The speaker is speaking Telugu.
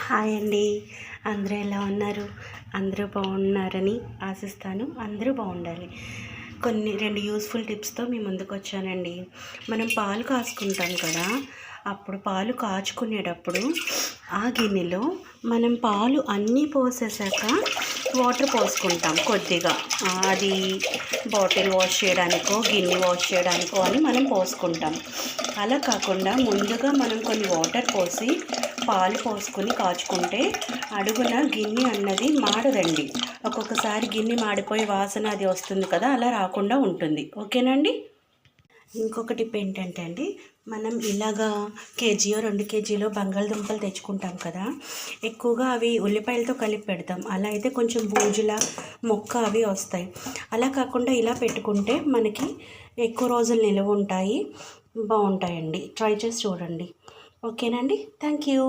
హాయ్ అండి. అందరూ ఎలా ఉన్నారు? అందరూ బాగున్నారని ఆశిస్తాను. అందరూ బాగుండాలి. రెండు యూస్ఫుల్ టిప్స్తో మీ ముందుకు వచ్చానండి. మనం పాలు కాచుకుంటాం కదా, అప్పుడు పాలు కాచుకునేటప్పుడు ఆ గిన్నెలో మనం పాలు అన్నీ పోసేసాక వాటర్ పోసుకుంటాం కొద్దిగా. అది బాటిల్ వాష్ చేయడానికో గిన్నె వాష్ చేయడానికో అని మనం పోసుకుంటాం. అలా కాకుండా ముందుగా మనం కొన్ని వాటర్ పోసి పాలు పోసుకొని కాచుకుంటే అడుగున గిన్నె అన్నది మాడదండి. ఒక్కొక్కసారి గిన్నె మాడిపోయి వాసన అది వస్తుంది కదా, అలా రాకుండా ఉంటుంది. ఓకేనండి. ఇంకొక టిప్ ఏంటంటే అండి, మనం ఇలాగా కేజీయో 2 కేజీలో బంగాళదుంపలు తెచ్చుకుంటాం కదా, ఎక్కువగా అవి ఉల్లిపాయలతో కలిపి పెడతాం. అలా అయితే కొంచెం బూజులా మొక్క అవి వస్తాయి. అలా కాకుండా ఇలా పెట్టుకుంటే మనకి ఎక్కువ రోజులు నిలువ ఉంటాయి, బాగుంటాయండి. ట్రై చేసి చూడండి. ఓకేనండి. Thank you.